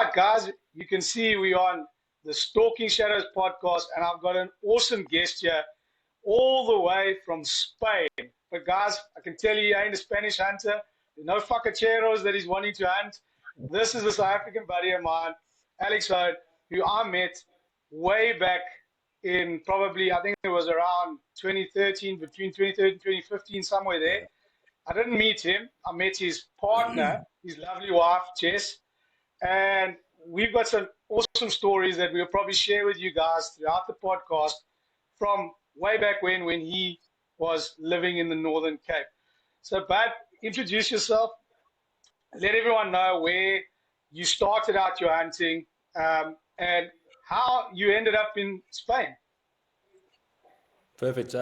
right, guys, you can see we on the Stalking Shadows podcast, and I've got an awesome guest here, all the way from Spain. But guys, I can tell you, he ain't a Spanish hunter. There's no facacheros that he's wanting to hunt. This is a South African buddy of mine, Alex Hohne, who I met way back in probably, I think it was around 2013, between 2013 and 2015, somewhere there. I didn't meet him. I met his partner, his lovely wife, Jess. And we've got some awesome stories that we'll probably share with you guys throughout the podcast from way back when he was living in the Northern Cape. So, Bud, introduce yourself. Let everyone know where you started out your hunting and how you ended up in Spain. Perfect.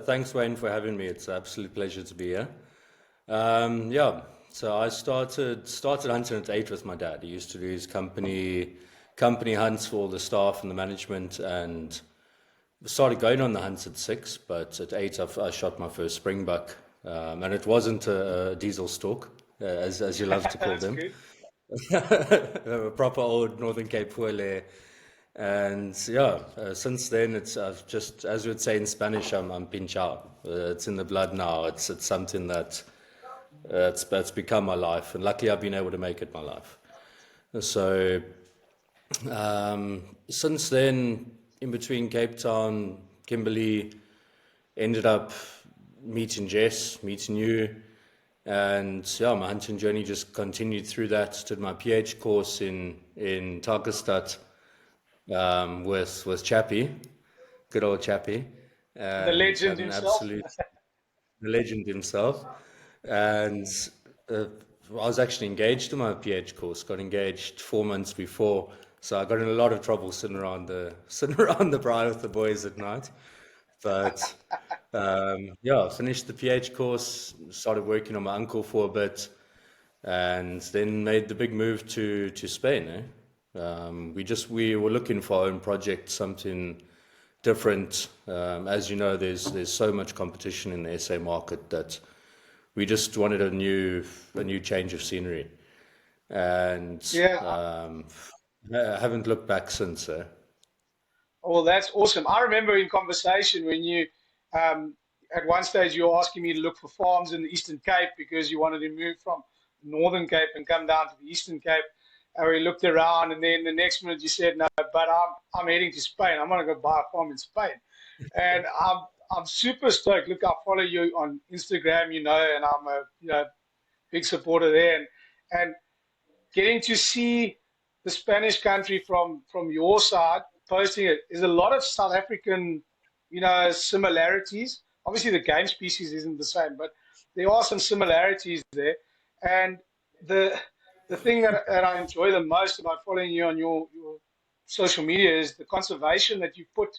Thanks, Wayne, for having me. It's an absolute pleasure to be here. So I started hunting at 8 with my dad. He used to do his company hunts for all the staff and the management, and started going on the hunts at 6. But at 8, I shot my first springbuck, and it wasn't a diesel stalk, as you love to call them, a proper old Northern Cape foiler. And since then I've just, as we'd say in Spanish, I'm pinchado. It's in the blood now. It's something that it's become my life, and luckily I've been able to make it my life. So since then, in between Cape Town, Kimberley, ended up meeting Jess, meeting you, and my hunting journey just continued through that. Did my PH course in Tarkastad with Chappie, good old Chappie, The legend himself. The legend himself. And I was actually engaged to my PH course. Got engaged 4 months before, so I got in a lot of trouble sitting around the braai with the boys at night. But finished the PH course, started working on my uncle for a bit, and then made the big move to Spain. We were looking for our own project, something different. As you know, there's so much competition in the SA market that we just wanted a new change of scenery, and I haven't looked back since. Well, that's awesome. I remember in conversation when you, at one stage, you were asking me to look for farms in the Eastern Cape because you wanted to move from Northern Cape and come down to the Eastern Cape. And we looked around, and then the next minute you said, "No, but I'm heading to Spain. I'm going to go buy a farm in Spain." And I'm super stoked. Look, I follow you on Instagram, and I'm a big supporter there. And getting to see the Spanish country from your side, posting it, is a lot of South African, similarities. Obviously, the game species isn't the same, but there are some similarities there. And the thing that I enjoy the most about following you on your social media is the conservation that you put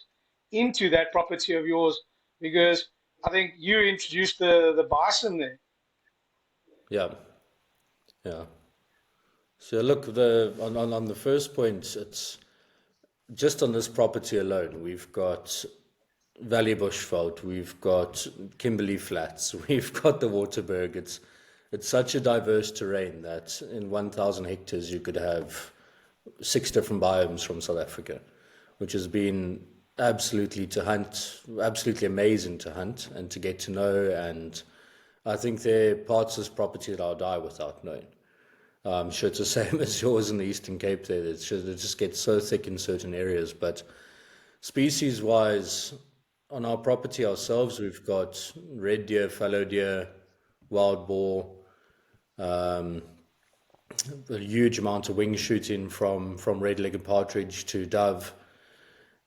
into that property of yours, because I think you introduced the bison there. Yeah. So look, on the first point, it's just on this property alone. We've got Valley Bushveld, we've got Kimberley Flats, we've got the Waterberg. It's such a diverse terrain that in 1,000 hectares you could have 6 different biomes from South Africa, which has been absolutely amazing to hunt and to get to know. And I think there are parts of this property that I'll die without knowing. I'm sure it's the same as yours in the Eastern Cape there. It just gets so thick in certain areas. But species-wise, on our property ourselves, we've got red deer, fallow deer, wild boar, a huge amount of wing shooting from red-legged partridge to dove.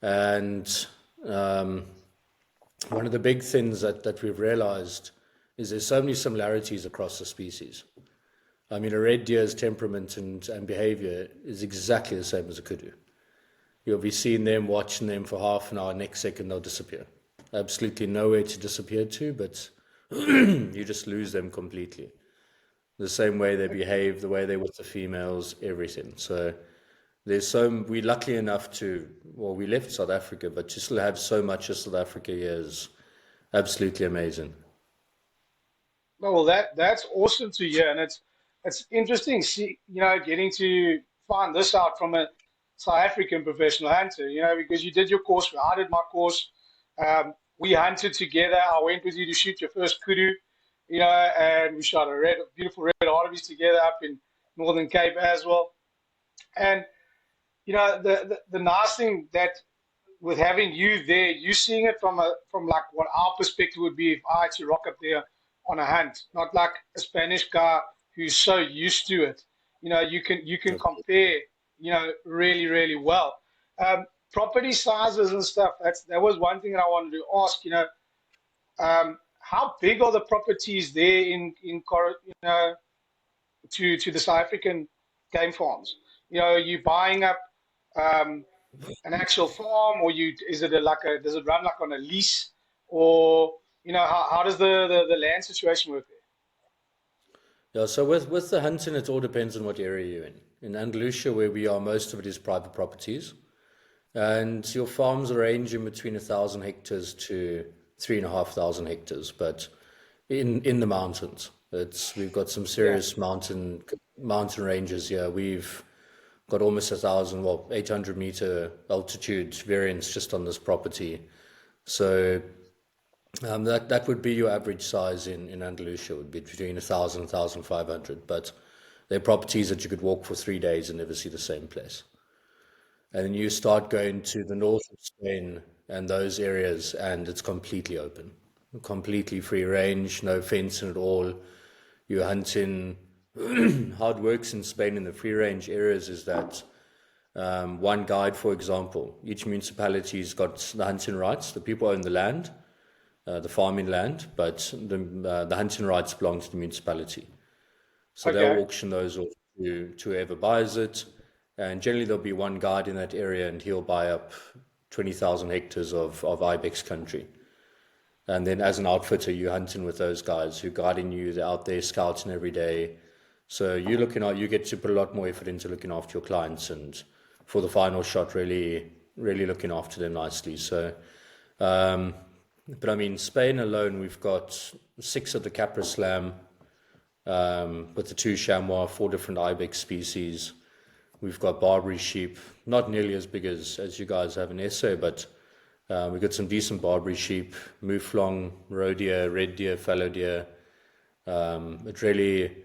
And one of the big things that we've realized is there's so many similarities across the species. I mean, a red deer's temperament and behavior is exactly the same as a kudu. You'll be seeing them, watching them for half an hour, next second they'll disappear. Absolutely nowhere to disappear to, but you just lose them completely. The same way they behave, the way they're with the females, everything. So we're lucky enough we left South Africa, but to still have so much of South Africa here is absolutely amazing. Well, that's awesome to hear, and it's interesting, getting to find this out from a South African professional hunter? Because you did your course, I did my course. We hunted together. I went with you to shoot your first kudu, and we shot a beautiful red hartebeest together up in Northern Cape as well. And the nice thing that with having you there, you seeing it from like what our perspective would be if I had to rock up there on a hunt, not like a Spanish guy who's so used to it. You can compare, really, really well. Property sizes and stuff. That was one thing that I wanted to ask. How big are the properties there to the South African game farms? You buying up um, an actual farm, or does it run like on a lease, or how does the land situation work Yeah, so with the hunting, it all depends on what area you're in. In Andalusia, where we are, most of it is private properties, and your farms range in between 1,000 hectares to 3,500 hectares, but in the mountains. We've got some there? serious mountain ranges here. We've got almost 1,000, well, 800 meter altitude variance just on this property. So that would be your average size in Andalusia, would be between 1,000 and 1,500. But they're properties that you could walk for 3 days and never see the same place. And then you start going to the north of Spain and those areas, and it's completely open, completely free range, no fencing at all. You're hunting. How it works in Spain in the free range areas is that one guide, for example, each municipality's got the hunting rights. The people own the land, the farming land, but the hunting rights belong to the municipality. So they'll Okay. auction those off to whoever buys it. And generally there'll be one guide in that area, and he'll buy up 20,000 hectares of ibex country. And then as an outfitter, you're hunting with those guys who are guiding you. They're out there scouting every day. So you get to put a lot more effort into looking after your clients, and for the final shot, really, really looking after them nicely. So, but I mean, Spain alone, we've got 6 of the Capra Slam, with the 2 chamois, 4 different ibex species. We've got Barbary sheep, not nearly as big as you guys have in SA, but we've got some decent Barbary sheep, mouflon, roe deer, red deer, fallow deer. It really,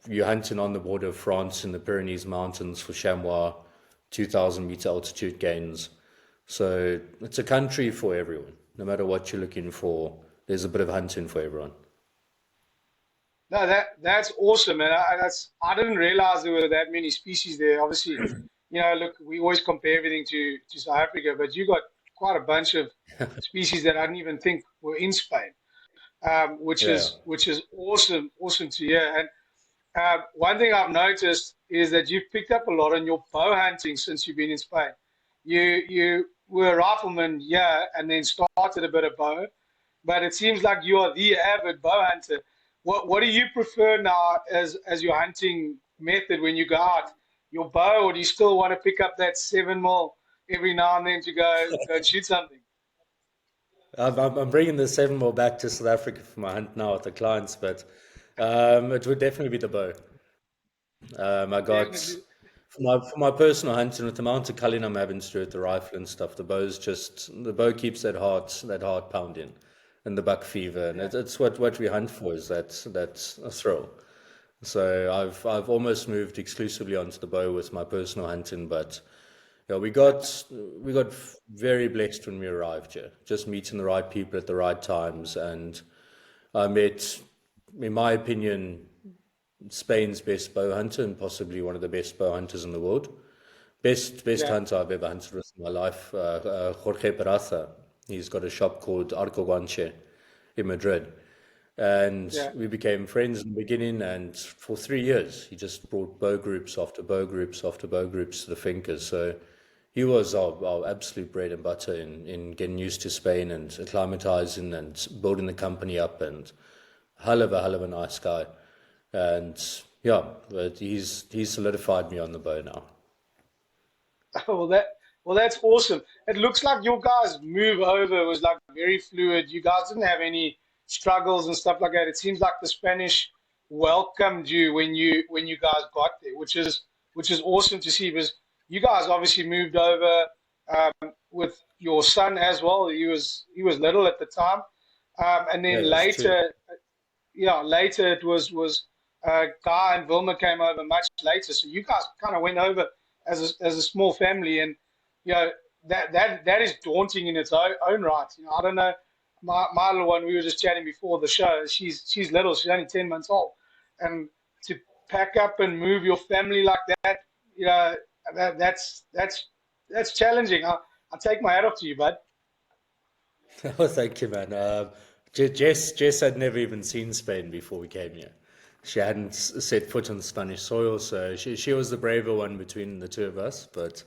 you're hunting on the border of France in the Pyrenees Mountains for chamois, 2,000 meter altitude gains. So it's a country for everyone. No matter what you're looking for, there's a bit of hunting for everyone. No, that's awesome, man. I didn't realize there were that many species there. Obviously, look, we always compare everything to South Africa, but you got quite a bunch of species that I didn't even think were in Spain, which Yeah. is awesome to hear. And one thing I've noticed is that you've picked up a lot on your bow hunting since you've been in Spain. You were a rifleman, yeah, and then started a bit of bow, but it seems like you are the avid bow hunter. What do you prefer now as your hunting method when you go out? Your bow, or do you still want to pick up that 7 mil every now and then to go and shoot something? I'm bringing the 7 more back to South Africa for my hunt now with the clients, but it would definitely be the bow. I got Definitely. for my personal hunting with the amount of culling I'm having to do with the rifle and stuff. The bow keeps that heart pounding, and the buck fever, and Yeah. it's what we hunt for, is that a thrill. So I've almost moved exclusively onto the bow with my personal hunting, but yeah, we got very blessed when we arrived here, just meeting the right people at the right times, and I met, in my opinion, Spain's best bow hunter and possibly one of the best bow hunters in the world. Best Yeah. hunter I've ever hunted with in my life, Jorge Peraza. He's got a shop called Arco Guanche in Madrid. And Yeah. we became friends in the beginning, and for 3 years, he just brought bow groups after bow groups after bow groups to the fincas. So he was our absolute bread and butter in getting used to Spain and acclimatizing and building the company up, and hell of a nice guy. And yeah, but he's solidified me on the bow now. Well, that's awesome. It looks like your guys' move over was like very fluid. You guys didn't have any struggles and stuff like that. It seems like the Spanish welcomed you when you guys got there, which is awesome to see. Because you guys obviously moved over with your son as well. He was little at the time, and then Yeah, that's true. later, yeah, later it was Guy and Vilma came over much later. So you guys kind of went over as a small family, and you know that is daunting in its own right. I don't know. My little one, we were just chatting before the show. She's little. She's only 10 months old, and to pack up and move your family like that, you know, that's challenging. I take my hat off to you, bud. Oh, thank you, man. Jess had never even seen Spain before we came here. She hadn't set foot on Spanish soil, so she was the braver one between the two of us. But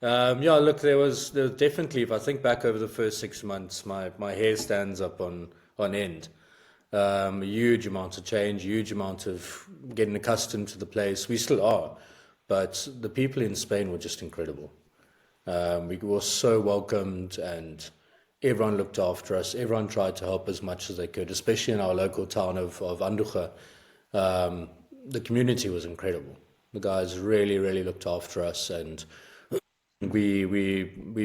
yeah, look, there was definitely, if I think back over the first 6 months, my hair stands up on end. A huge amount of change, huge amount of getting accustomed to the place. We still are, but the people in Spain were just incredible. We were so welcomed, and everyone looked after us. Everyone tried to help as much as they could, especially in our local town of Anduja. Um, the community was incredible. The guys really, really looked after us, and we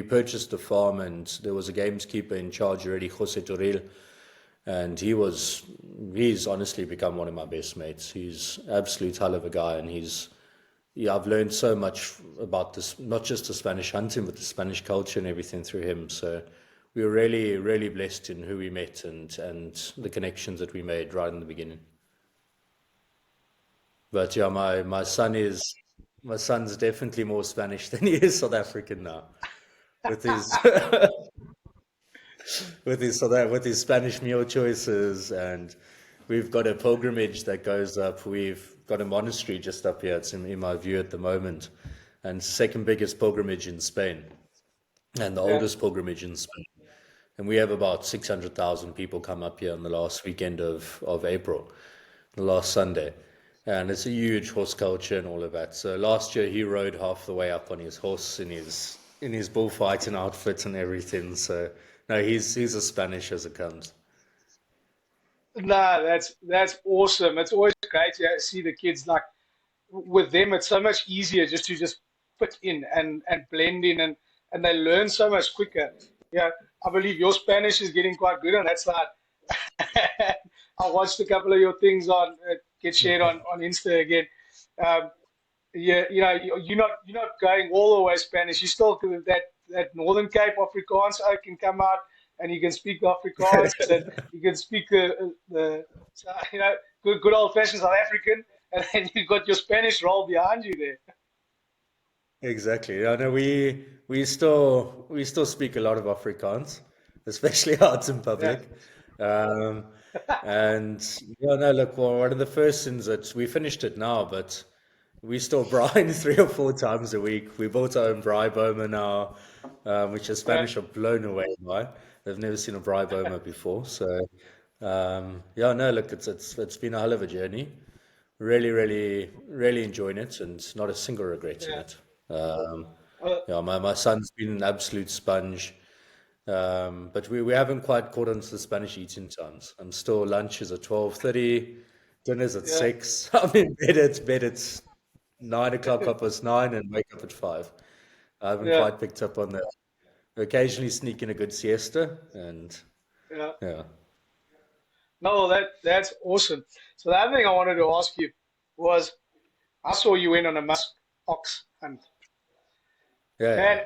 purchased the farm, and there was a gameskeeper in charge already, Jose Toril, and he's honestly become one of my best mates. He's absolute hell of a guy, and yeah, I've learned so much about this, not just the Spanish hunting, but the Spanish culture and everything through him. So we were really, really blessed in who we met, and the connections that we made right in the beginning. But yeah, my son's definitely more Spanish than he is South African now, with his with his Spanish meal choices, and we've got a pilgrimage that goes up. We've got a monastery just up here. It's in my view at the moment, and second biggest pilgrimage in Spain, and the Yeah, oldest pilgrimage in Spain. And we have about 600,000 people come up here on the last weekend of April, the last Sunday. And it's a huge horse culture and all of that. So last year he rode half the way up on his horse in his bullfighting outfit and everything. So no, he's as Spanish as it comes. no, that's awesome. It's always great to see the kids like with them. It's so much easier just fit in and blend in, and they learn so much quicker. Yeah, I believe your Spanish is getting quite good on that side. I watched a couple of your things on get shared on Insta again. Um, yeah, you're not going all the way Spanish. You still that Northern Cape Afrikaans can come out, and you can speak Afrikaans, and you can speak the so, good old fashioned South African, and then you got your Spanish roll behind you there. Exactly. I know we still speak a lot of Afrikaans, especially out in Yeah, public. Um, and yeah, no, look, well, one of the first things that we finished it now, but we still brine 3 or 4 times a week. We built our own bry boma now, which the yeah, Spanish are blown away by. They've never seen a bry boma before. So yeah, no, look, it's been a hell of a journey. Really, really, really enjoying it, and not a single regret in yeah. it. Um, Uh, yeah, my son's been an absolute sponge, but we haven't quite caught on to the Spanish eating times. I'm still lunch is at 12:30, dinner's at yeah, 6. I'm in bed at 9 o'clock, 9:30, and wake up at 5. I haven't yeah, quite picked up on that. Occasionally sneak in a good siesta, and yeah. yeah, No, that's awesome. So the other thing I wanted to ask you was, I saw you went on a musk ox hunt, yeah, yeah. and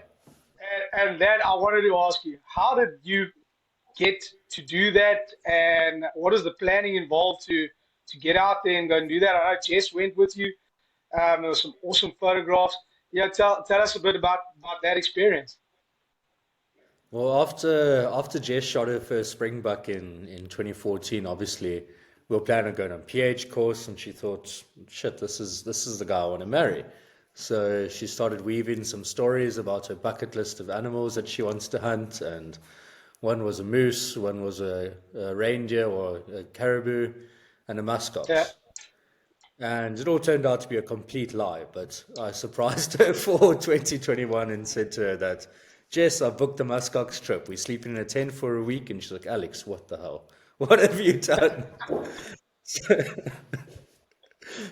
and then I wanted to ask you, how did you get to do that, and what is the planning involved to get out there and go and do that? I know Jess went with you. There were some awesome photographs. Yeah, tell us a bit about that experience. Well, after Jess shot her first springbuck in 2014, obviously we were planning on going on PH course, and she thought, shit, this is the guy I want to marry. So she started weaving some stories about her bucket list of animals that she wants to hunt, and one was a moose, one was a reindeer or a caribou, and a Yeah, muskox. And it all turned out to be a complete lie, but I surprised her for 2021 and said to her that, Jess, I booked the Muskox trip. We're sleeping in a tent for a week. And she's like, Alex, what the hell? What have you done?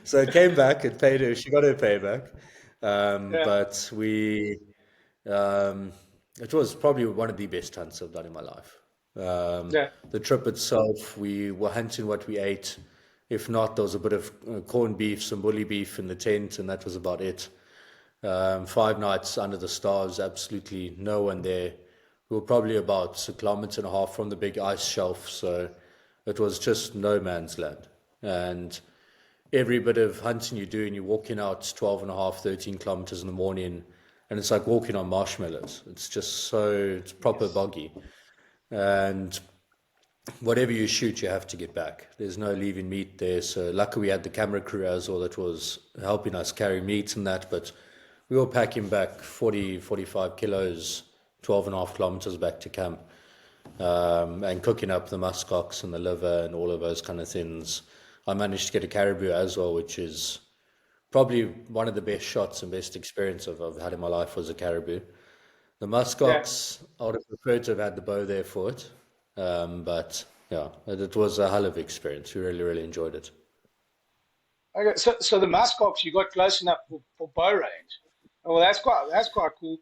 So I came back and paid her. She got her payback. Yeah, But um, it was probably one of the best hunts I've done in my life. yeah, The trip itself, we were hunting what we ate. If not, there was a bit of corned beef, some bully beef in the tent, and that was about it. 5 nights under the stars, absolutely no one there. We were probably about a kilometer and a half from the big ice shelf, so it was just no man's land. And every bit of hunting you do, and you're walking out 12 and a half, 13 kilometers in the morning, and it's like walking on marshmallows. It's just so, it's proper yes. boggy. And whatever you shoot, you have to get back. There's no leaving meat there. So luckily we had the camera crew as well that was helping us carry meat and that, but we were packing back 40, 45 kilos, 12 and a half kilometers back to camp, and cooking up the muskox and the liver and all of those kind of things. I managed to get a caribou as well, which is probably one of the best shots and best experience I've had in my life was a caribou. The Yeah. muskox, I would have preferred to have had the bow there for it. But yeah, it was a hell of an experience. We really, really enjoyed it. Okay, so the muskox you got close enough for bow range. Oh, well, that's quite cool.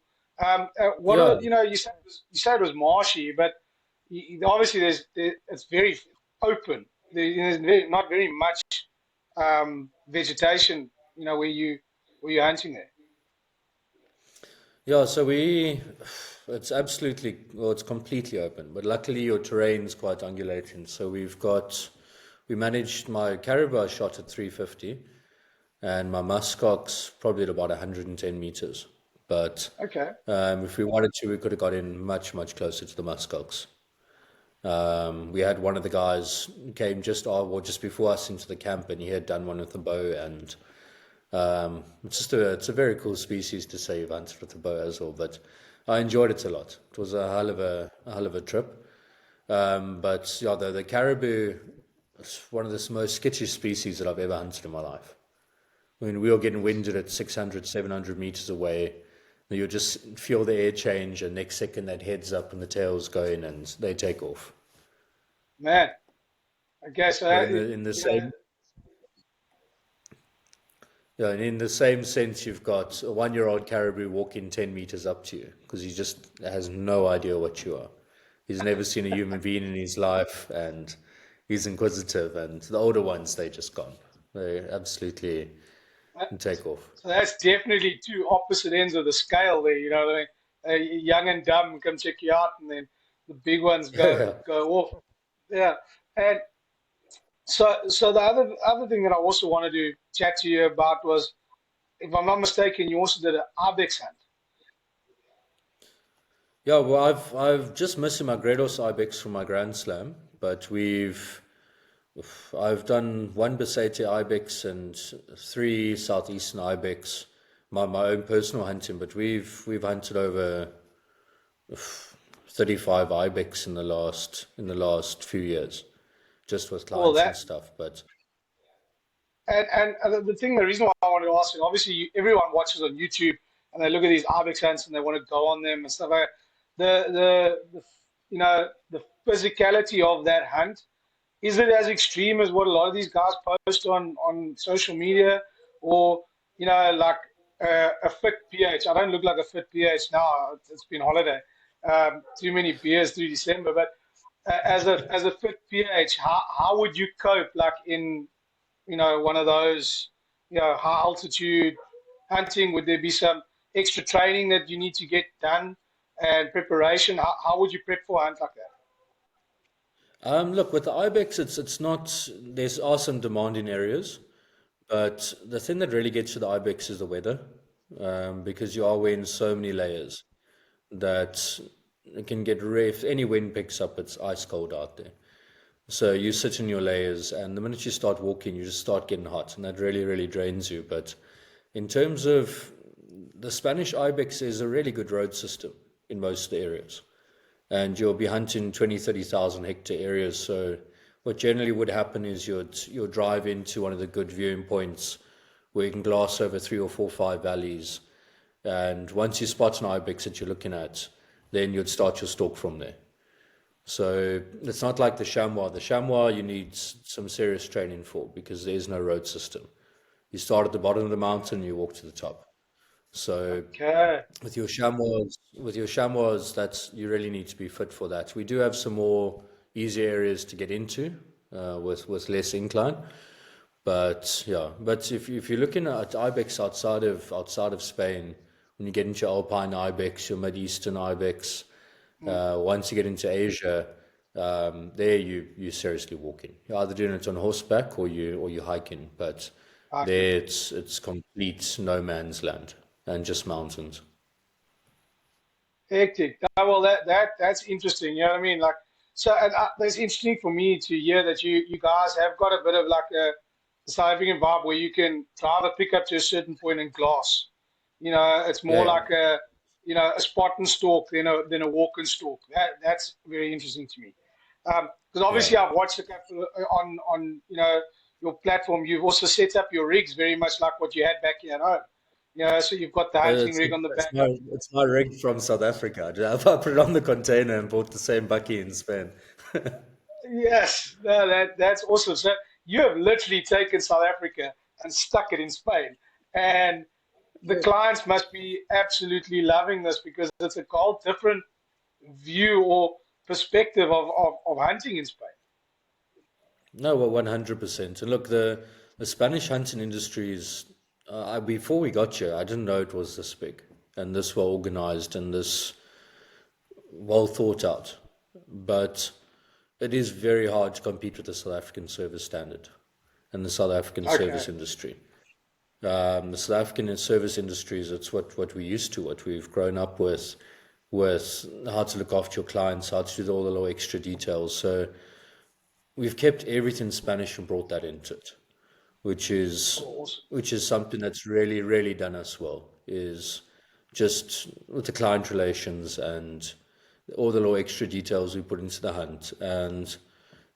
What Yeah, are, you said it was marshy, but obviously it's very open. There's not very much vegetation. Where you're hunting there. yeah. It's absolutely, well, it's completely open. But luckily, your terrain's quite undulating. So we managed my caribou I shot at 350, and my muskox probably at about 110 meters. But Okay. if we wanted to, we could have got in much, much closer to the muskox. We had one of the guys came just before us into the camp, and he had done one with the bow, and it's a very cool species to say you've hunted with the bow as well. But I enjoyed it a lot. It was a hell of a trip. But yeah, the caribou is one of the most skittish species that I've ever hunted in my life. I mean, we were getting winded at 600, 700 meters away. You'll just feel the air change, and next second that head's up and the tail's going, and they take off. Man. Okay. So But in the you know, same Yeah, and in the same sense, you've got a 1-year-old caribou walking 10 meters up to you because he just has no idea what you are. He's never seen a human being in his life, and he's inquisitive. And the older ones, they just gone. They absolutely take off. so that's definitely two opposite ends of the scale there. You know what I mean? Young and dumb come check you out, and then the big ones Yeah. go off. Yeah. And so the other thing that I also wanted to chat to you about was, if I'm not mistaken, you also did an ibex hunt. Yeah, well, I've just missing my Gredos Ibex from my Grand Slam, but I've done one Basete Ibex and three Southeastern Ibex, my own personal hunting, but we've hunted over 35 ibex in the last few years, just with Well, clients and stuff. But and the reason why I wanted to ask you, obviously everyone watches on YouTube and they look at these ibex hunts and they want to go on them and stuff like that. The physicality of that hunt, is it as extreme as what a lot of these guys post on social media, or like a fit pH? I don't look like a fit pH now. It's been holiday, too many beers through December. But as a fit pH, how would you cope, like in one of those high altitude hunting? Would there be some extra training that you need to get done and preparation? How would you prep for a hunt like that? look, with the ibex, it's not. There's are some demanding areas, but the thing that really gets you the ibex is the weather, because you are wearing so many layers that it can get if any wind picks up, it's ice cold out there. So you sit in your layers, and the minute you start walking, you just start getting hot, and that really, really drains you. But in terms of the Spanish ibex, is a really good road system in most areas, and you'll be hunting 20, 30,000 hectare areas. So what generally would happen is you'll drive into one of the good viewing points where you can glass over 3 or 4, 5 valleys, and once you spot an ibex that you're looking at, then you'd start your stalk from there. So it's not like the chamois. The chamois you need some serious training for because there's no road system. You start at the bottom of the mountain, you walk to the top. So Okay. with your chamois, that's you really need to be fit for that. We do have some more easy areas to get into with less incline, but yeah. But if you're looking at ibex outside of Spain, when you get into alpine ibex, your mid eastern ibex, Mm, once you get into Asia, there you seriously walking. You're either doing it on horseback or you hiking, but hiking. there it's complete no man's land and just mountains. Hectic. Well, that's interesting. You know what I mean? Like, so and, that's interesting for me to hear that you guys have got a bit of like a South African vibe where you can drive a pickup to a certain point and glass. You know, it's Yeah, more yeah, like a spot and stalk than a walk and stalk. That's very interesting to me. Because yeah. obviously I've watched a couple on your platform. You've also set up your rigs very much like what you had back here at home. You know, so you've got the hunting rig on the back. It's my rig from South Africa. I put it on the container and bought the same bucky in Spain. Yes, no, that's awesome. So you have literally taken South Africa and stuck it in Spain, and the clients must be absolutely loving this because it's a whole different view or perspective of hunting in Spain. No, well, 100%. And look, the Spanish hunting industry is, before we got here, I didn't know it was this big and this well organized and this well thought out. But it is very hard to compete with the South African service standard and the South African Okay, service industry. The South African service industries, it's what we're used to, what we've grown up with how to look after your clients, how to do all the little extra details. So we've kept everything Spanish and brought that into it, which is awesome. which is something that's really done us well. Is just with the client relations and all the little extra details we put into the hunt, and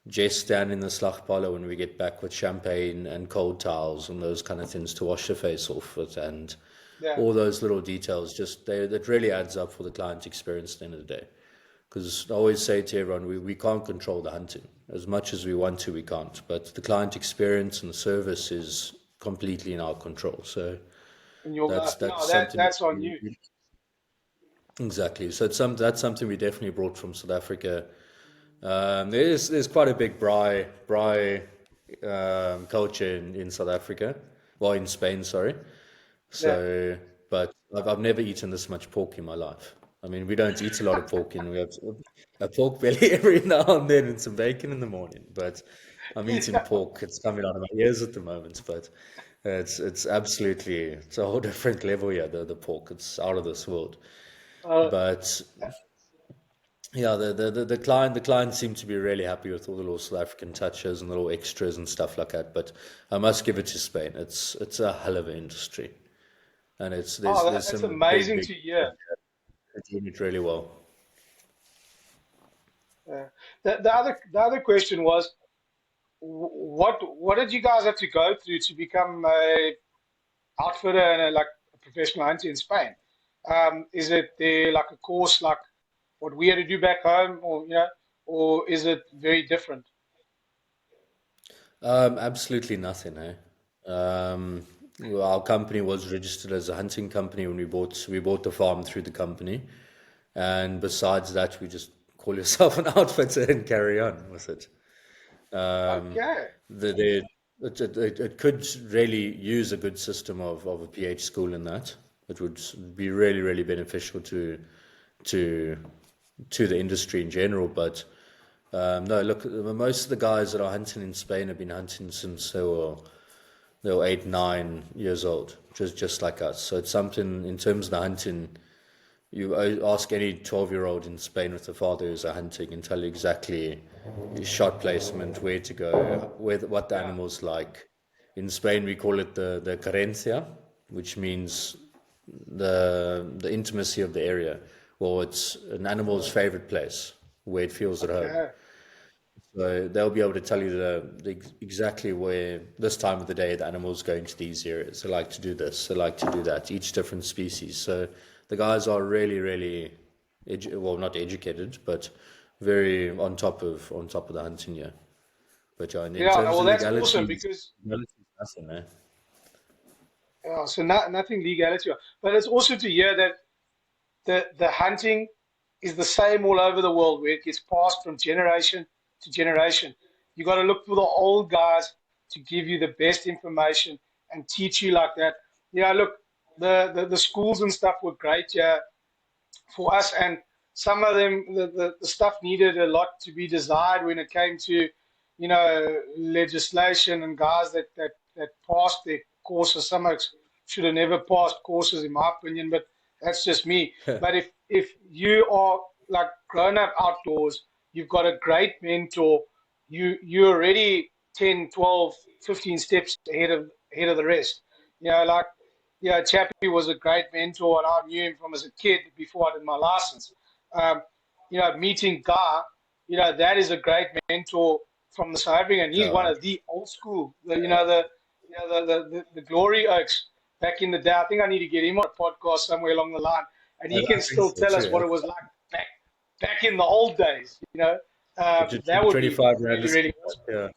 just stand in the slagpala when we get back with champagne and cold towels and those kind of things to wash the face off with, and Yeah, all those little details just that really adds up for the client experience at the end of the day. Because I always say to everyone, we can't control the hunting. As much as we want to, we can't. But the client experience and the service is completely in our control. So and you'll that's no, that something that's on you. exactly. So that's something we definitely brought from South Africa. There's quite a big braai culture in South Africa, well in Spain, sorry. Yeah. So, but I've never eaten this much pork in my life. I mean, we don't eat a lot of pork, and we have a pork belly every now and then and some bacon in the morning. But I'm eating pork. It's coming out of my ears at the moment, but it's absolutely it's a whole different level here. The pork, it's out of this world. Uh, But yeah, the client seemed to be really happy with all the little South African touches and the little extras and stuff like that. But I must give it to Spain. It's a hell of an industry, and it's there's that's some big amazing big to hear. that doing it really well. Uh, the other question was, what did you guys have to go through to become a outfitter and like a professional hunter in Spain? Is it there like a course like what we had to do back home, or is it very different? Absolutely nothing, eh? Well, our company was registered as a hunting company when we bought the farm through the company, and besides that, we just call yourself an outfitter and carry on with it. Okay, The it could really use a good system of a PH school in that. It would be really beneficial to to the industry in general. But no, look, most of the guys that are hunting in Spain have been hunting since they were 8, 9 years old, just like us. So it's something in terms of the hunting. You ask any 12-year-old in Spain with a father who's a hunting and tell you exactly shot placement, where to go, what the yeah, animal's like. In Spain, we call it the carencia, which means the intimacy of the area. Well, it's an animal's favorite place where it feels at home. okay, So they'll be able to tell you exactly where this time of the day the animal's going to these areas. They like to do this, they like to do that, each different species. So the guys are really, well, not educated, but very on top of the hunting here. But yeah, in yeah. terms Well, of that's awesome legalities, because legalities, nothing, eh? So nothing legality, but it's also to hear that the hunting is the same all over the world, where it gets passed from generation to generation. You got to look for the old guys to give you the best information and teach you like that. Yeah, look, the schools and stuff were great. Yeah, for us, and some of them, the stuff needed a lot to be desired when it came to, legislation, and guys that passed their courses. Some should have never passed courses, in my opinion, but that's just me. But if you are like grown up outdoors, you've got a great mentor. You're already 10, 12, 15 steps ahead of the rest. Like, yeah, Chappie was a great mentor, and I knew him from as a kid before I did my license. Um, meeting Guy, that is a great mentor from the South African. He's Yeah, one of the old school, the Glory Oaks back in the day. I think I need to get him on a podcast somewhere along the line, and he can I think still so tell us too. what it was like back back in the old days. That would be 25 rand a really, really spot. awesome. Yeah,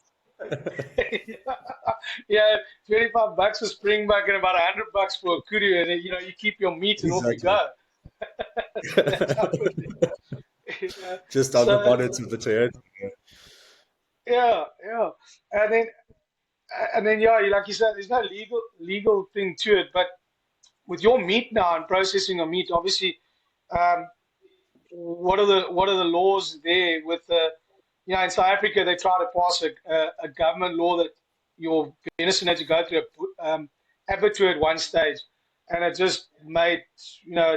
Yeah, 25 bucks for springbuck and about 100 bucks for a kudu, and you keep your meat and off you exactly. go. That type of thing. Yeah. Just on the So bonnet of the Toyota. yeah, yeah, and then yeah, like you said, there's no legal thing to it, but with your meat now and processing of meat, obviously, um, what are the laws there with the in South Africa they try to pass a government law that your venison had to go through a abattoir at one stage, and it just made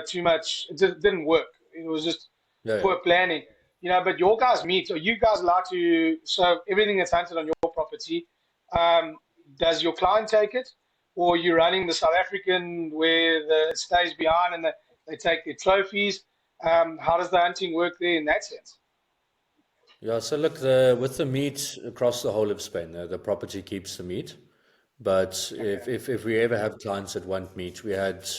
too much. It just didn't work. It was just Yeah, poor planning. But your guys meat, are you guys allowed to, so everything that's hunted on your property, um, does your client take it, or are you running the South African where it stays behind and they take their trophies? How does the hunting work there in that sense? yeah. So look, with the meat across the whole of Spain, the property keeps the meat. But Okay. if we ever have clients that want meat, we had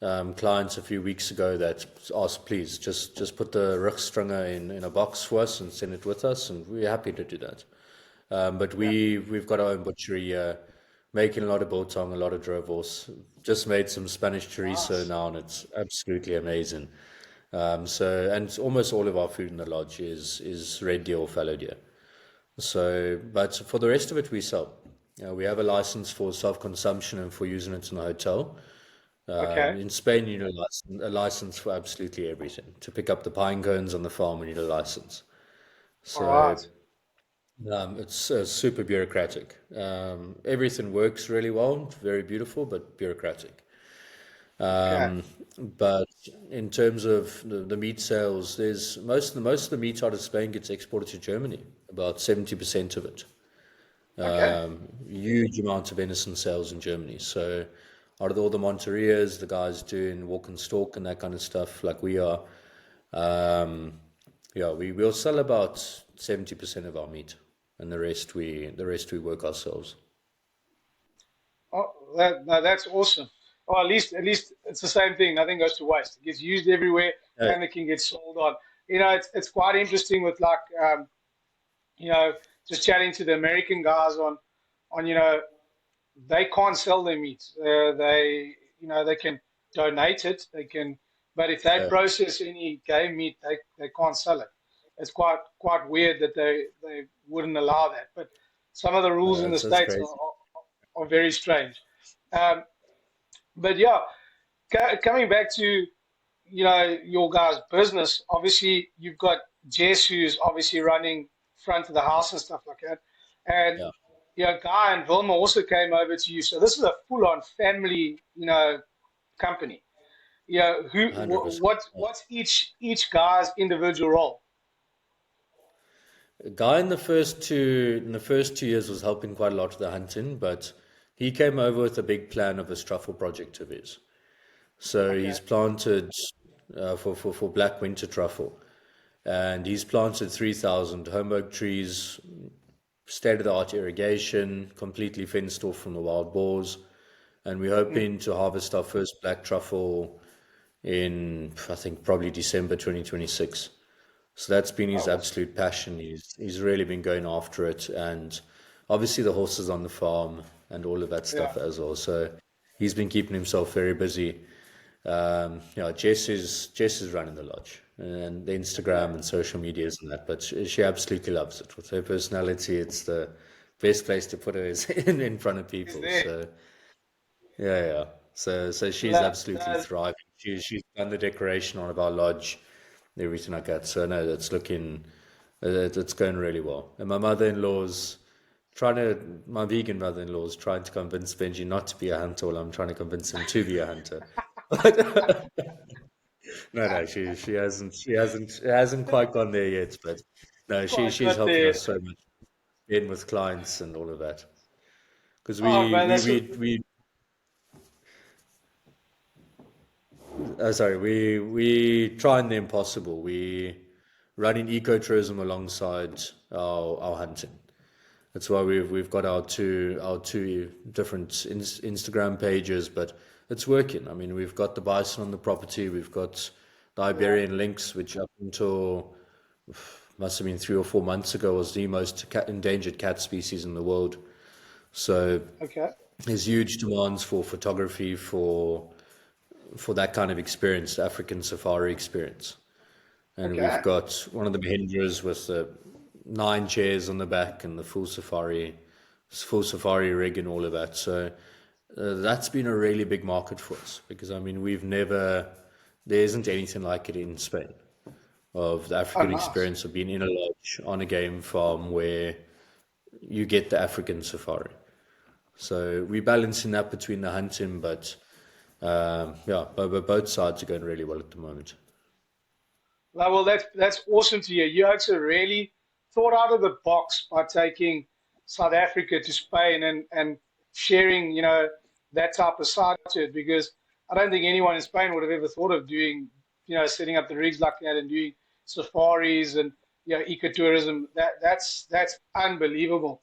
clients a few weeks ago that asked, please just put the rugstringer in a box for us and send it with us, and we're happy to do that. But Yeah. we've got our own butchery here, making a lot of biltong, a lot of drivos. Just made some Spanish chorizo Nice. now, and it's absolutely amazing. And almost all of our food in the lodge is red deer or fallow deer. So, but for the rest of it, we sell. We have a license for self-consumption and for using it in the hotel. Okay. In Spain, you need a license for absolutely everything. To pick up the pine cones on the farm, we need a license. All So right. it's super bureaucratic. Everything works really well, very beautiful, but bureaucratic. Okay. But in terms of the meat sales, there's most of the meat out of Spain gets exported to Germany, about 70% of it. Okay. Huge amount of venison sales in Germany. So out of all the Monterias, the guys doing walk and stalk and that kind of stuff, like we are, um, yeah, we will sell about 70% of our meat, and the rest we work ourselves. Oh, no, that's awesome. Oh, at least it's the same thing. Nothing goes to waste. It gets used everywhere, Yeah, and it can get sold on. It's quite interesting with like you know just chatting to the American guys on they can't sell their meat. They can donate it. They can, but if they yeah, process any game meat, they can't sell it. It's quite weird that they wouldn't allow that. But some of the rules in the that's states crazy. are very strange. Um, but yeah, coming back to your guys' business, obviously you've got Jess who's obviously running front of the house and stuff like that, and Yeah, Guy and Vilma also came over to you. So this is a full-on family, company. Who, 100%. what's each guy's individual role? A guy in the first 2 years was helping quite a lot with the hunting, but he came over with a big plan of a truffle project of his. So Okay. he's planted for black winter truffle, and he's planted 3,000 home oak trees, state of the art irrigation, completely fenced off from the wild boars, and we're Mm. hoping to harvest our first black truffle in I think probably December 2026. So that's been his Oh, awesome. absolute passion. He's really been going after it, and obviously the horses on the farm and all of that Yeah. stuff as well. So he's been keeping himself very busy. Jess is running the lodge and the Okay. Instagram and social medias and that, but she absolutely loves it. With her personality, it's the best place to put her is in front of Is people. there? So yeah. So she's La, absolutely la, thriving. She's done the decoration on of our lodge, everything like that. So no, it's going really well. And my vegan mother-in-law's trying to convince Benji not to be a hunter, while I'm trying to convince him to be a hunter. No, she hasn't quite gone there yet, but no, quite she's got helping there. us so much in with clients and all of that. Because Oh man, that's we trying the impossible. We running ecotourism alongside our hunting. That's why we've got our two different Instagram pages, but it's working. I mean, we've got the bison on the property. We've got the yeah. Iberian lynx, which up until must have been 3 or 4 months ago was the most endangered cat species in the world. So Okay. there's huge demands for photography for that kind of experience, the African safari experience. And we've Okay. got one of the Mahindras with the 9 chairs on the back and the full safari rig and all of that. So that's been a really big market for us because I mean there isn't anything like it in Spain of the Oh, African nice. experience of being in a lodge on a game farm where you get the African safari. So we're balancing that between the hunting, but yeah, but both sides are going really well at the moment. Well, that's awesome to hear. You actually really thought out of the box by taking South Africa to Spain and sharing, that type of side to it because I don't think anyone in Spain would have ever thought of doing, setting up the rigs like that and doing safaris and ecotourism. That's unbelievable.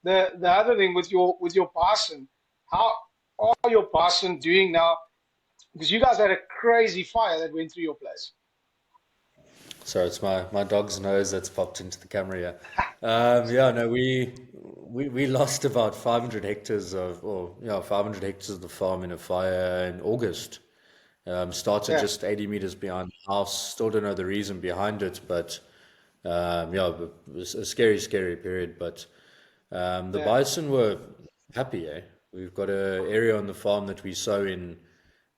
The other thing with your bison, how are your bison doing now? Because you guys had a crazy fire that went through your place. So it's my dog's nose that's popped into the camera here. Yeah, no, we lost about 500 hectares or yeah, 500 hectares of the farm in a fire in August. Started Yeah, just 80 meters behind the house. Still don't know the reason behind it, but yeah, it was a scary, scary period. But the yeah. bison were happy, eh? We've got an area on the farm that we sow in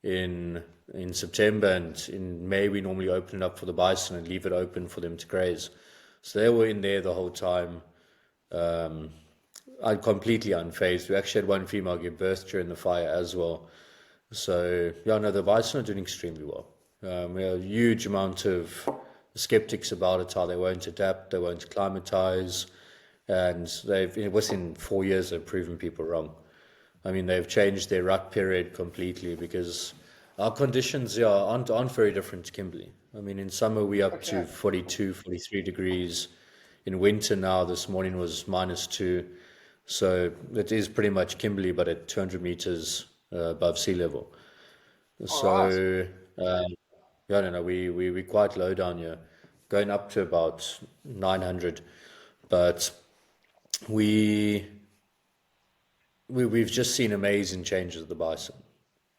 in September, and in May we normally open it up for the bison and leave it open for them to graze. So they were in there the whole time. Um, I'm completely unfazed. We actually had one female give birth during the fire as well. So yeah, no, the bison are doing extremely well. We have a huge amount of skeptics about it, how they won't adapt, they won't acclimatize, and within 4 years they've proven people wrong. I mean, they've changed their rut period completely because our conditions, yeah, aren't very different to Kimberley. I mean, in summer we up to Okay. 42, 43 degrees. In winter now, this morning was -2. So it is pretty much Kimberley, but at 200 meters above sea level. All right. So yeah, I don't know. We quite low down here, going up to about 900, but we we've just seen amazing changes of the bison,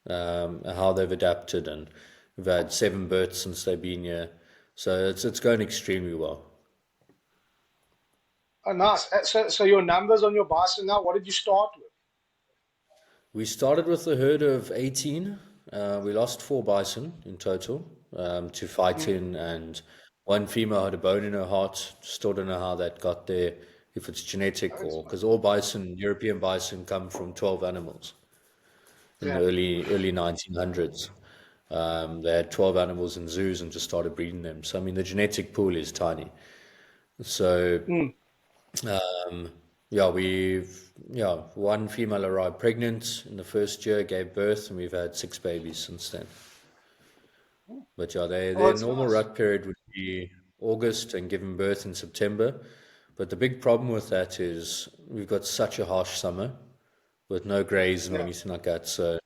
how they've adapted, and we've had 7 births since they've been here, so it's going extremely well. Oh, nice. So your numbers on your bison now, what did you start with? We started with a herd of 18. We lost 4 bison in total to Mm, fighting, and one female had a bone in her heart. Still don't know how that got there, if it's genetic that's or fine. because all bison, European bison, come from 12 animals in the Yeah. early 1900s. They had 12 animals in zoos and just started breeding them. So I mean, the genetic pool is tiny. So Mm. yeah, one female arrived pregnant in the first year, gave birth, and we've had 6 babies since then. But yeah, Oh, their that's normal nice. rut period would be August and giving birth in September. But the big problem with that is we've got such a harsh summer with no grazing or Yeah. anything like that. So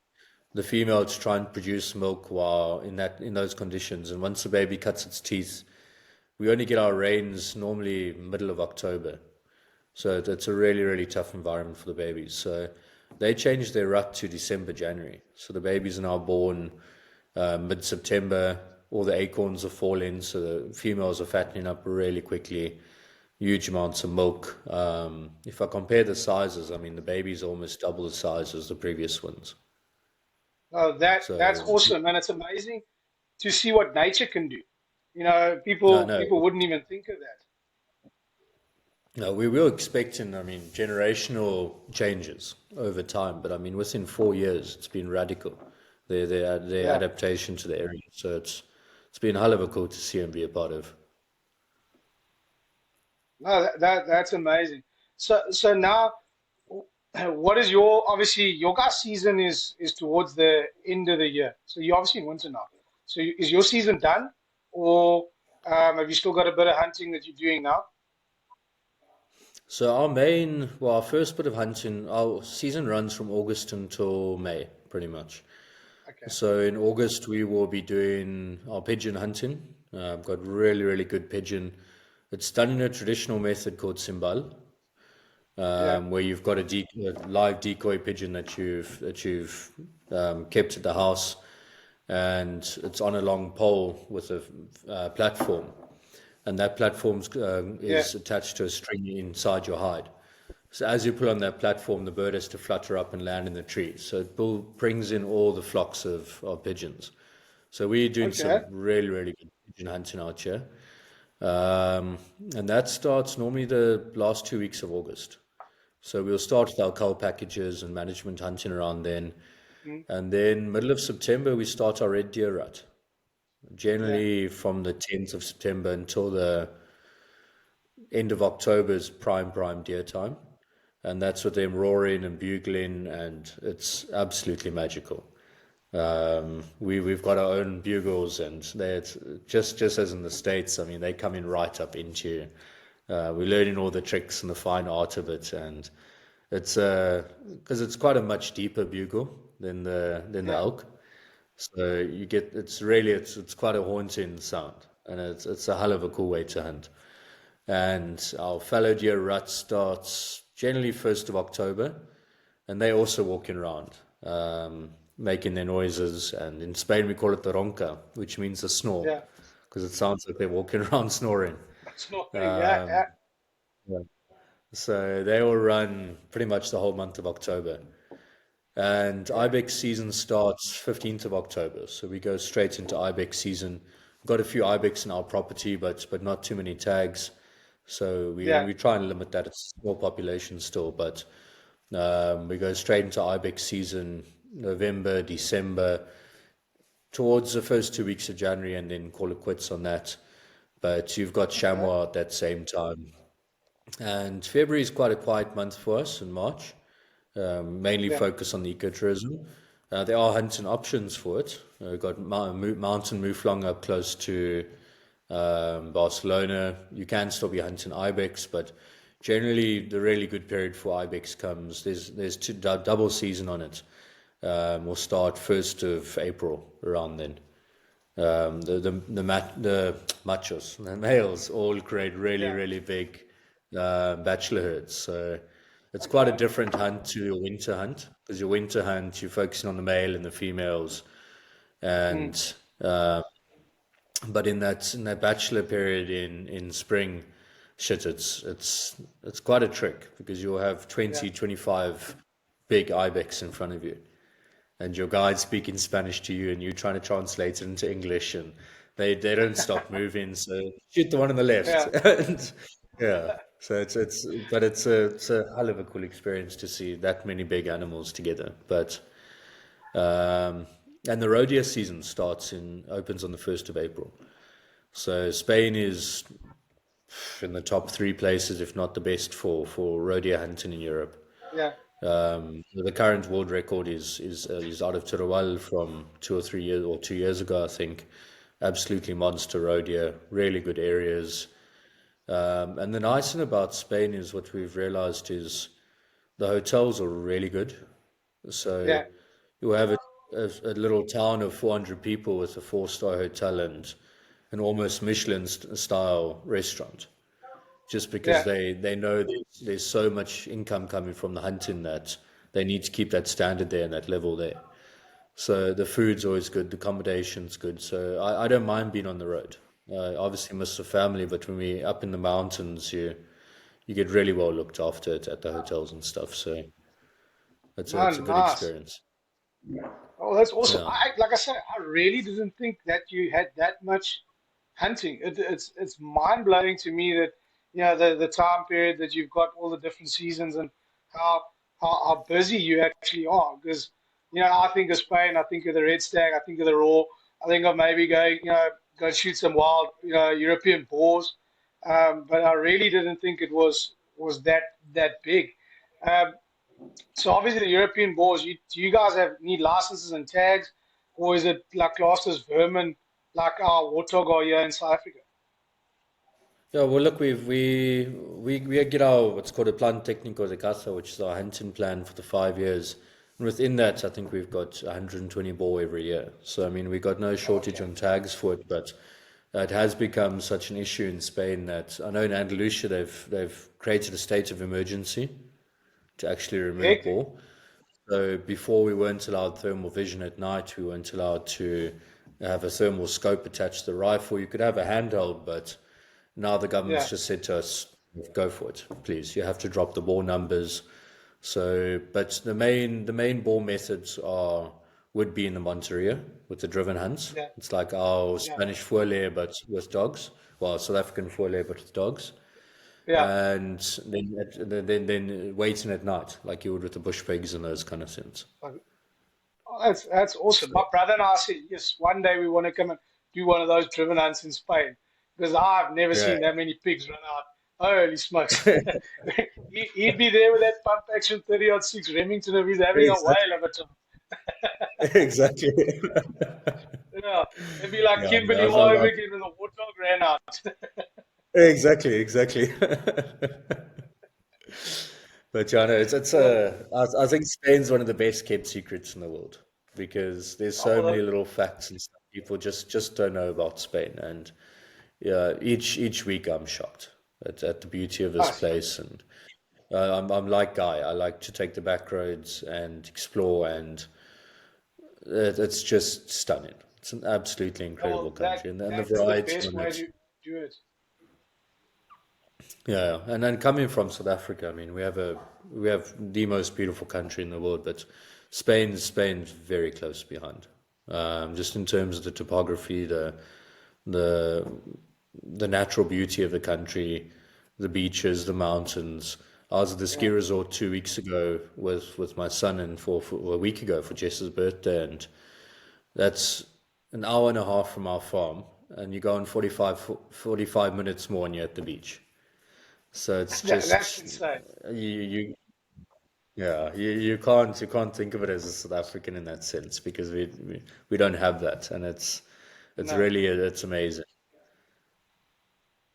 the female to try and produce milk while in those conditions, and once the baby cuts its teeth, we only get our rains normally middle of October. So it's a really, really tough environment for the babies. So they changed their rut to December, January. So the babies are now born mid-September. All the acorns are falling, so the females are fattening up really quickly. Huge amounts of milk. If I compare the sizes, I mean the babies are almost double the size as the previous ones. Oh, that's So awesome, and it's amazing to see what nature can do. no, People no, wouldn't even think of that. no, we were expecting, I mean, generational changes over time, but I mean within 4 years it's been radical. Their Yeah, adaptation to the area. So it's been a hell of a cool to see and be a part of. no, that's amazing. So now, what is your obviously your guys' season is towards the end of the year. So you're obviously in winter now. So is your season done, or have you still got a bit of hunting that you're doing now? So our main, well, our first bit of hunting, our season runs from August until May, pretty much. Okay. So in August we will be doing our pigeon hunting. I've got really, really good pigeon. It's done in a traditional method called simbal, Yeah. where you've got a live decoy pigeon that you've kept at the house, and it's on a long pole with a platform, and that platform Yeah. is attached to a string inside your hide. So as you pull on that platform, the bird has to flutter up and land in the tree. So it brings in all the flocks of pigeons. So we're doing Okay. some really, really good pigeon hunting out here. Um, and that starts normally the last 2 weeks of August. So we'll start with our cull packages and management hunting around then. Mm, And then middle of September, we start our red deer rut. yeah. Generally from the 10th of September until the end of October is prime deer time. And that's with them roaring and bugling, and it's absolutely magical. We've got our own bugles, and it's just as in the States. I mean, they come in right up into you. We're learning all the tricks and the fine art of it, and it's because it's quite a much deeper bugle than the Yeah. elk. So you get it's quite a haunting sound, and it's a hell of a cool way to hunt. And our fallow deer rut starts generally 1st of October, and they also walking around, making their noises. And in Spain, we call it the ronca, which means a snore, Yeah. because it sounds like they're walking around snoring. Snorting. Yeah. Um, Yeah. yeah. So they will run pretty much the whole month of October. And Yeah. ibex season starts 15th of October. So we go straight into ibex season. We've got a few ibex in our property, but not too many tags. So Yeah. we try and limit that. It's a small population still, but we go straight into ibex season November, December, towards the first 2 weeks of January, and then call it quits on that. But you've got Okay. chamois at that same time. And February is quite a quiet month for us in March, mainly Yeah. focus on the ecotourism. There are hunting options for it. We've got mountain mouflon up close to Barcelona. You can still be hunting ibex, but generally the really good period for ibex comes. There's double season on it. We'll start 1st of April around then. The machos, the males, all create really Yeah. really big bachelor herds. So it's quite a Okay. different hunt to your winter hunt, because your winter hunt you're focusing on the male and the females, Mm, and but in that bachelor period in spring, shit, it's quite a trick, because you'll have yeah. 20, 25 big ibex in front of you, and your guide's speaking Spanish to you, and you're trying to translate it into English, and they don't stop moving. So shoot the one on the left, Yeah. and yeah. So it's a hell of a cool experience to see that many big animals together. But um, and the rodeo season opens on the 1st of April. So Spain is in the top three places, if not the best, for rodeo hunting in Europe. Yeah. The current world record is out of Teruel from 2 or 3 years, or 2 years ago, I think. Absolutely monster rodeo, really good areas. And the nice thing about Spain is, what we've realized is the hotels are really good. So Yeah. you have a little town of 400 people with a four-star hotel and an almost Michelin style restaurant, just because Yeah. they know there's so much income coming from the hunting that they need to keep that standard there and that level there. So the food's always good, the accommodation's good. So I don't mind being on the road. Obviously miss the family, but when we up in the mountains, you get really well looked after at the hotels and stuff. So Oh, it's a good nice. experience. Oh, that's awesome. Yeah. Like I said, I really didn't think that you had that much hunting. It's mind blowing to me that the time period that you've got all the different seasons and how how busy you actually are. Because I think of Spain, I think of the red stag, I think of the raw, I think of maybe going go shoot some wild European boars. But I really didn't think it was that big. Um, so obviously the European boars, do you guys need licenses and tags, or is it like classed as vermin like our warthog are here in South Africa? Yeah, well, look, we get our what's called a plan técnico de caza, which is our hunting plan for the 5 years. And within that, I think we've got 120 boar every year. So I mean, we got no shortage Okay. on tags for it, but it has become such an issue in Spain that I know in Andalusia they've created a state of emergency to actually remove Hectic. boar. So before we weren't allowed thermal vision at night, we weren't allowed to have a thermal scope attached to the rifle. You could have a handheld, but now the government's Yeah, just said to us, go for it, please. You have to drop the ball numbers. So, but the main ball methods would be in the Monteria with the driven hunts. yeah, It's like our yeah, Spanish four-layer, but with dogs. Well, South African four-layer, but with dogs. yeah. And then waiting at night, like you would with the bush pigs and those kind of things. Oh, that's awesome. So, My brother and I said, yes, one day we want to come and do one of those driven hunts in Spain because I've never yeah, seen that many pigs run out. Holy smokes. He'd be there with that pump action 30-06 Remington if he's having a exactly, whale of a time. exactly. Yeah, it'd be like Yeah, no, Kimberly all over again when the warthog ran out. exactly, exactly. But yeah, no, Yeah. I think Spain's one of the best kept secrets in the world because there's Oh, so well, many little facts and stuff people just don't know about Spain. And yeah, each week I'm shocked at the beauty of this nice. place. And I'm like Guy. I like to take the back roads and explore, and it's just stunning. It's an absolutely Oh, incredible well, country, and the that's the variety best on way it. to do it. Yeah, and then coming from South Africa, I mean, we have the most beautiful country in the world, but Spain's very close behind. Just in terms of the topography, the the natural beauty of the country, the beaches, the mountains. I was at the ski Yeah. resort 2 weeks ago with my son, and for a week ago for Jess's birthday, and that's an hour and a half from our farm, and you go in 45 minutes more, and you're at the beach. So it's That's just insane. you yeah, you can't think of it as a South African in that sense because we don't have that, and it's No. really it's amazing.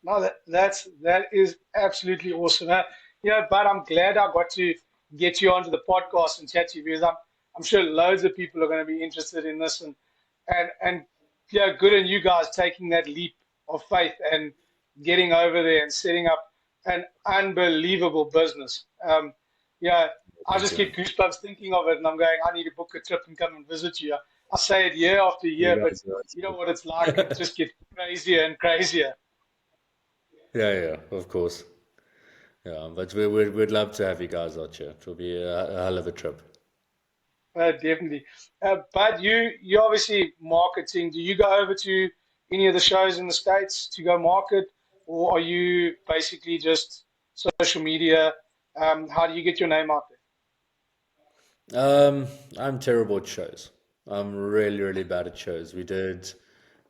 No, that is absolutely awesome. But I'm glad I got to get you onto the podcast and chat to you because I'm sure loads of people are going to be interested in this and yeah, good on you guys taking that leap of faith and getting over there and setting up an unbelievable business. Yeah, I Thank just you. get goosebumps thinking of it, and I'm going, I need to book a trip and come and visit you. I say it year after You year, but guys are you know awesome. what it's like. It just gets crazier and crazier. Yeah, yeah, of course. Yeah, but we'd love to have you guys out here. It will be a hell of a trip. Definitely. But you obviously marketing. Do you go over to any of the shows in the States to go market, or are you basically just social media? How do you get your name out Um, I'm terrible at shows. I'm really, really bad at shows. We did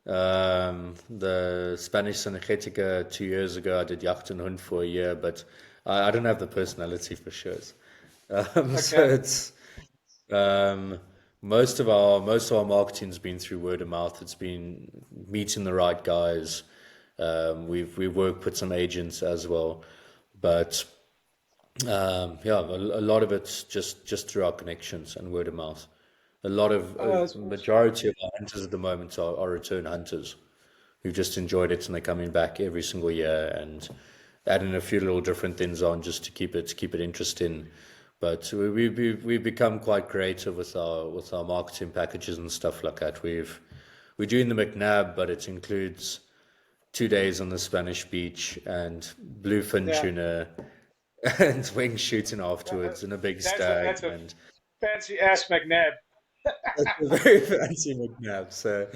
the Spanish Cinegética 2 years ago. I did Yacht and Hunt for a year, but I don't have the personality for shows. there? So Okay. it's um, most of our marketing's been through word of mouth. It's been meeting the right guys. We've worked with some agents as well, but yeah, a lot of it's just through our connections and word of mouth. A lot of Oh, that's awesome. majority of our hunters at the moment are return hunters who've just enjoyed it and they're coming back every single year and adding a few little different things on just to keep it interesting. But we've become quite creative with our marketing packages and stuff like that. We're doing the McNab, but it includes 2 days on the Spanish beach and bluefin Yeah. tuna and wing shooting Uh, afterwards and a big that's stag, a and fancy ass McNabb. it's a very fancy McNab. So,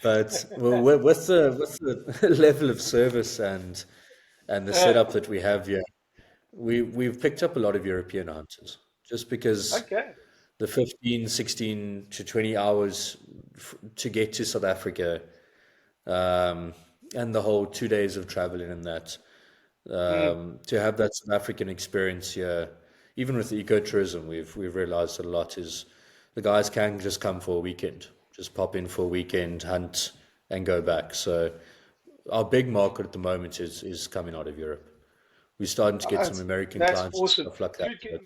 but well, with the level of service and the Uh, setup that we have here, we've picked up a lot of European hunters just because okay. the 15, 16 to 20 hours to get to South Africa, um, and the whole 2 days of traveling and that, Mm. to have that South African experience here, even with ecotourism, we've realized that a lot is the guys can just come for a weekend, just pop in for a weekend, hunt, and go back. So our big market at the moment is coming out of Europe. We're starting to get some American That's clients and awesome. stuff like that. Dude,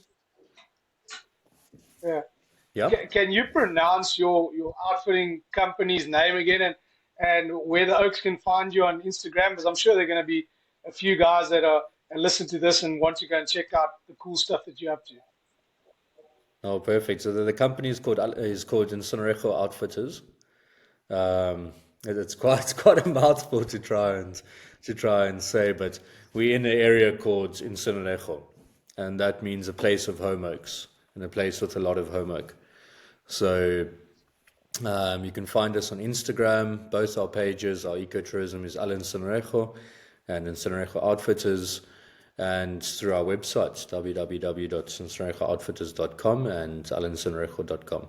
But yeah. yeah. Can you pronounce your outfitting company's name again, and where the Oaks can find you on Instagram? Because I'm sure there are going to be a few guys that are and listen to this and want to go and check out the cool stuff that you're up to. Oh, perfect. So the company is called Incinerejo Outfitters. It's quite it's quite a mouthful to try and say, but we're in an area called Incinerejo, and that means a place of home oaks and a place with a lot of home oak. So you can find us on Instagram. Both our pages, our ecotourism is Al Incinerejo and Incinerejo Outfitters, and through our websites www.incinerejo.outfitters.com and alincinerejo.com.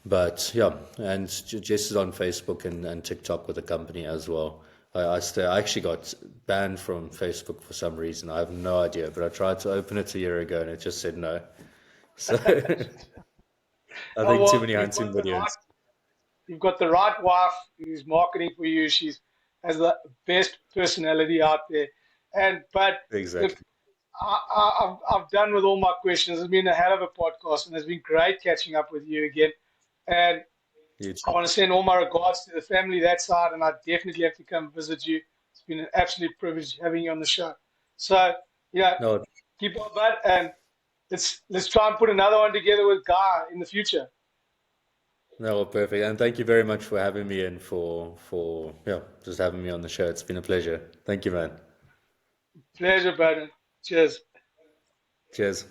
But yeah, and Jess is on Facebook and TikTok with the company as well. I actually got banned from Facebook for some reason. I have no idea, but I tried to open it a year ago and it just said no. So I Oh think too well, many hunting videos. you've got the right wife who's marketing for you. She's has the best personality out there. And but look, Exactly. I've done with all my questions. It's been a hell of a podcast, and it's been great catching up with you again. And You I too. want to send all my regards to the family that side, and I definitely have to come visit you. It's been an absolute privilege having you on the show. So, yeah, No, keep up that, and let's try and put another one together with Guy in the future. no, perfect. And thank you very much for having me and for yeah, just having me on the show. It's been a pleasure. Thank you, man. Pleasure, brother. Cheers. Cheers.